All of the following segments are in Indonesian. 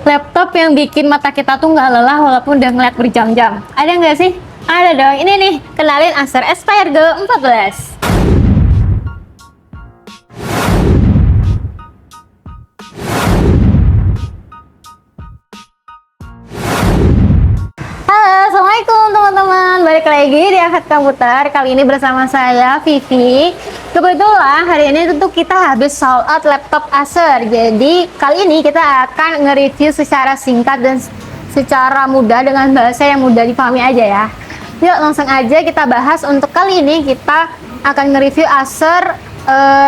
Laptop yang bikin mata kita tuh nggak lelah walaupun udah ngeliat berjam-jam. Ada nggak sih? Ada dong. Ini nih, kenalin Acer Aspire G14. Halo, assalamualaikum teman-teman. Balik lagi di Akad Komputer. Kali ini bersama saya Vivi. Kebetulan hari ini tentu kita habis sold out laptop Acer. Jadi kali ini kita akan nge-review secara singkat dan secara mudah dengan bahasa yang mudah dipahami aja ya. Yuk langsung aja kita bahas. Untuk kali ini kita akan nge-review Acer,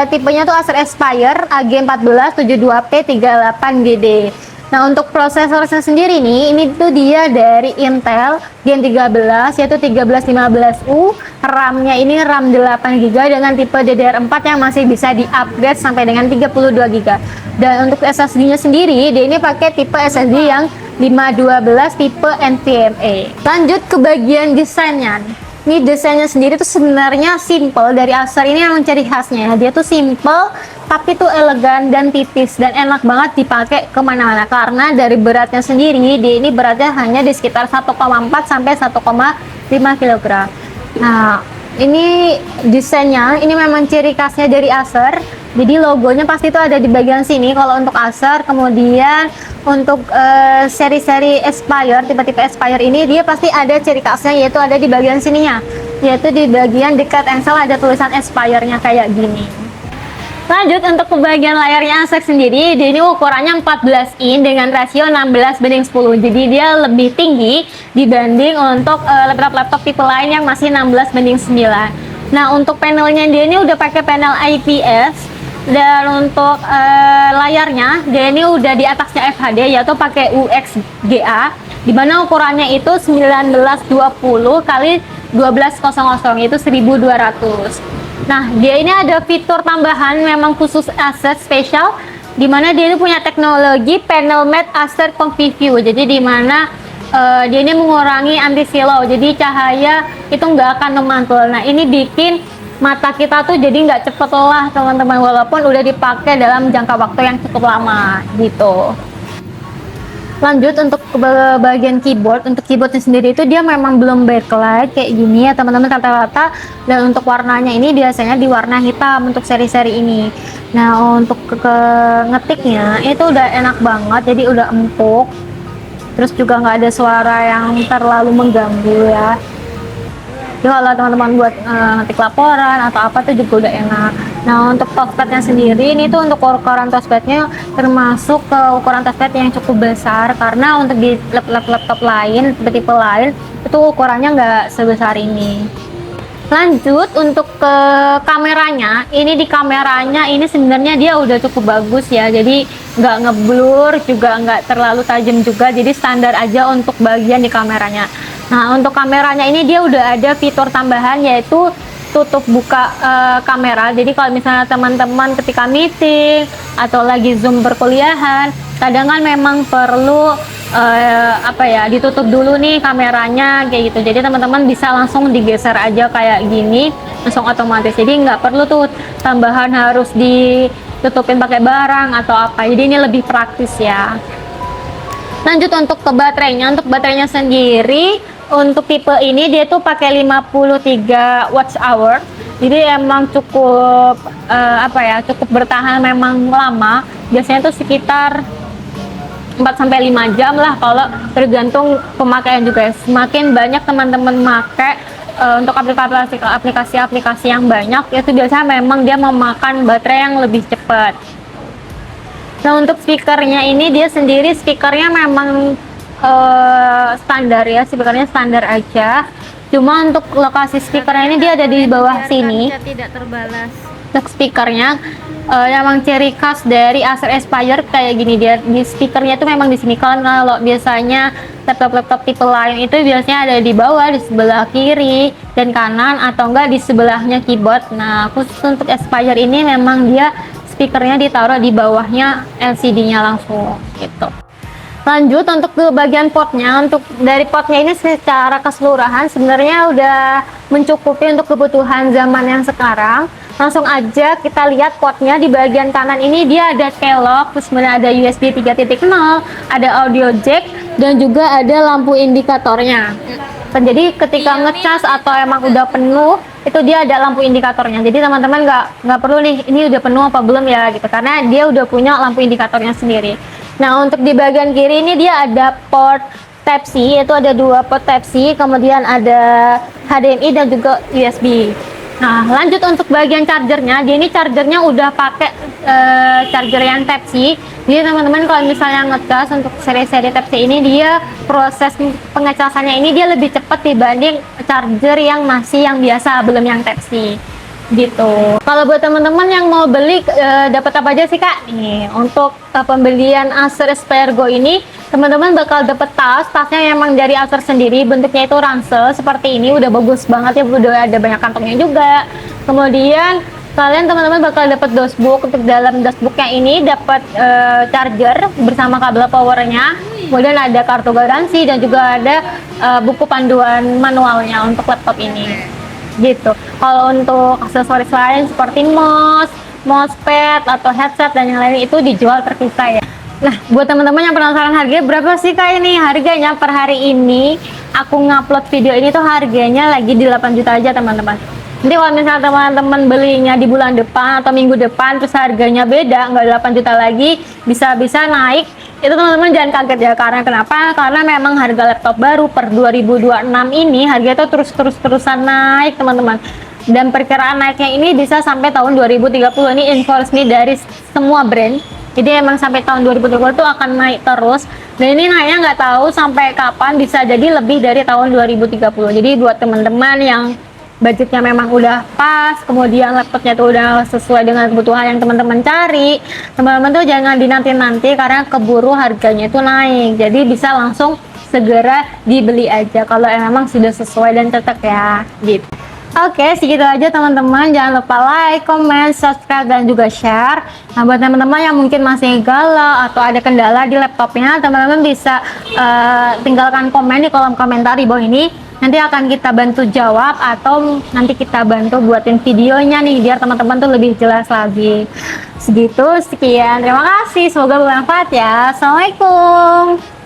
tipenya tuh Acer Aspire AG1472P38GD. Nah, untuk prosesornya sendiri nih, ini tuh dia dari Intel Gen 13 yaitu 1315U. RAM-nya ini RAM 8GB dengan tipe DDR4 yang masih bisa di-upgrade sampai dengan 32GB. Dan untuk SSD-nya sendiri, dia ini pakai tipe SSD yang 512 tipe NVMe. Lanjut ke bagian desainnya. Ini desainnya sendiri tuh sebenarnya simple. Dari Acer ini yang ciri khasnya, dia tuh simple tapi tuh elegan dan tipis dan enak banget dipakai kemana-mana. Karena dari beratnya sendiri, dia ini beratnya hanya di sekitar 1,4 sampai 1,5 kg. Nah, ini desainnya, ini memang ciri khasnya dari Acer. Jadi logonya pasti itu ada di bagian sini kalau untuk Acer. Kemudian untuk seri-seri Aspire, tipe-tipe Aspire ini dia pasti ada ciri khasnya, yaitu ada di bagian sininya, yaitu di bagian dekat engsel ada tulisan Aspire-nya kayak gini. Lanjut untuk ke bagian layarnya Acer sendiri, dia ini ukurannya 14 in dengan rasio 16:10. Jadi dia lebih tinggi dibanding untuk laptop-laptop tipe lain yang masih 16:9. Nah, untuk panelnya dia ini udah pakai panel IPS. Dan untuk layarnya dia ini udah di atasnya FHD, yaitu pakai UXGA, dimana ukurannya itu 1920 kali 1200, yaitu 1200. Nah, dia ini ada fitur tambahan memang khusus Acer spesial, dimana dia ini punya teknologi panel matte Acer Conviview. Jadi dimana dia ini mengurangi anti-silau, jadi cahaya itu nggak akan memantul. Nah, ini bikin mata kita tuh jadi nggak cepet lelah teman-teman, walaupun udah dipakai dalam jangka waktu yang cukup lama gitu. Lanjut untuk ke bagian keyboard. Untuk keyboardnya sendiri itu dia memang belum backlight kayak gini ya teman-teman rata-rata, dan untuk warnanya ini biasanya di warna hitam untuk seri-seri ini. Nah, untuk ke ngetiknya itu udah enak banget, jadi udah empuk, terus juga nggak ada suara yang terlalu mengganggu ya. Jadi kalau teman-teman buat ngetik laporan atau apa tuh juga udah enak. Nah, untuk touchpadnya sendiri ini tuh untuk ukuran touchpadnya termasuk ke ukuran touchpad yang cukup besar, karena untuk di laptop lain, tipe lain itu ukurannya nggak sebesar ini. Lanjut untuk ke kameranya, ini di kameranya ini sebenarnya dia udah cukup bagus ya, jadi nggak ngeblur juga nggak terlalu tajam juga, jadi standar aja untuk bagian di kameranya. Nah, untuk kameranya ini dia udah ada fitur tambahan, yaitu tutup buka kamera. Jadi kalau misalnya teman-teman ketika meeting atau lagi zoom perkuliahan, kadang kan memang perlu ditutup dulu nih kameranya kayak gitu. Jadi teman-teman bisa langsung digeser aja kayak gini, langsung otomatis. Jadi nggak perlu tuh tambahan harus ditutupin pakai barang atau apa. Jadi ini lebih praktis ya. Lanjut untuk ke baterainya. Untuk baterainya sendiri, untuk tipe ini dia tuh pakai 53 Wh. Jadi emang cukup cukup bertahan memang lama. Biasanya tuh sekitar 4-5 jam lah kalau tergantung pemakaian juga. Semakin banyak teman-teman pakai untuk aplikasi-aplikasi yang banyak, itu biasanya memang dia memakan baterai yang lebih cepat. Nah, untuk speakernya ini dia sendiri speakernya memang standar ya, speakernya standar aja. Cuma untuk lokasi speakernya ini dia ada di bawah sini. Tidak terbalas. Untuk speakernya memang ciri khas dari Acer Aspire kayak gini, dia di speakernya itu memang di sini. Kalau biasanya laptop-laptop tipe lain itu biasanya ada di bawah, di sebelah kiri dan kanan, atau enggak di sebelahnya keyboard. Nah, khusus untuk Aspire ini memang dia speakernya ditaruh di bawahnya LCD-nya langsung gitu. Lanjut untuk ke bagian portnya. Untuk dari portnya ini secara keseluruhan sebenarnya udah mencukupi untuk kebutuhan zaman yang sekarang. Langsung aja kita lihat portnya. Di bagian kanan ini dia ada kelok, terus kemudian ada USB 3.0, ada audio jack, dan juga ada lampu indikatornya. Jadi ketika ngecas atau emang udah penuh, itu dia ada lampu indikatornya. Jadi teman-teman nggak perlu nih ini udah penuh apa belum ya gitu, karena dia udah punya lampu indikatornya sendiri. Nah, untuk di bagian kiri ini dia ada port Type C, itu ada 2 port Type C, kemudian ada HDMI dan juga USB. Nah, lanjut untuk bagian chargernya. Dia ini chargernya udah pakai charger yang Type C. Jadi teman-teman kalau misalnya ngecas untuk seri-seri Type C ini, dia proses pengecasannya ini dia lebih cepat dibanding charger yang masih yang biasa, belum yang Type C gitu. Kalau buat teman-teman yang mau beli dapat apa aja sih Kak? Nih, untuk pembelian Acer Aspire Go ini teman-teman bakal dapat tasnya emang dari Acer sendiri, bentuknya itu ransel seperti ini, udah bagus banget ya, udah ada banyak kantongnya juga. Kemudian kalian teman-teman bakal dapat dashboard. Untuk dalam dashboardnya ini dapat charger bersama kabel powernya, kemudian ada kartu garansi dan juga ada buku panduan manualnya untuk laptop ini gitu. Kalau untuk aksesoris lain seperti mousepad atau headset dan yang lain itu dijual terpisah ya. Nah, buat teman-teman yang penasaran harganya berapa sih Kak ini? Harganya per hari ini aku ngupload video ini tuh harganya lagi di 8 juta aja teman-teman. Nanti kalau misalnya teman-teman belinya di bulan depan atau minggu depan terus harganya beda, nggak 8 juta lagi, bisa-bisa naik. Itu teman-teman jangan kaget ya, karena kenapa? Karena memang harga laptop baru per 2026 ini harganya itu terus-terusan naik teman-teman. Dan perkiraan naiknya ini bisa sampai tahun 2030. Ini info resmi dari semua brand. Jadi emang sampai tahun 2030 itu akan naik terus. Dan ini naiknya nggak tahu sampai kapan, bisa jadi lebih dari tahun 2030. Jadi buat teman-teman yang budgetnya memang udah pas, kemudian laptopnya tuh udah sesuai dengan kebutuhan yang teman-teman cari, teman-teman tuh jangan dinanti-nanti karena keburu harganya itu naik. Jadi bisa langsung segera dibeli aja kalau memang sudah sesuai dan cocok ya gitu. Oke, segitu aja teman-teman. Jangan lupa like, comment, subscribe, dan juga share. Nah, buat teman-teman yang mungkin masih galau atau ada kendala di laptopnya, teman-teman bisa tinggalkan komen di kolom komentar di bawah ini. Nanti akan kita bantu jawab atau nanti kita bantu buatin videonya nih biar teman-teman tuh lebih jelas lagi. Segitu, sekian. Terima kasih. Semoga bermanfaat ya. Assalamualaikum.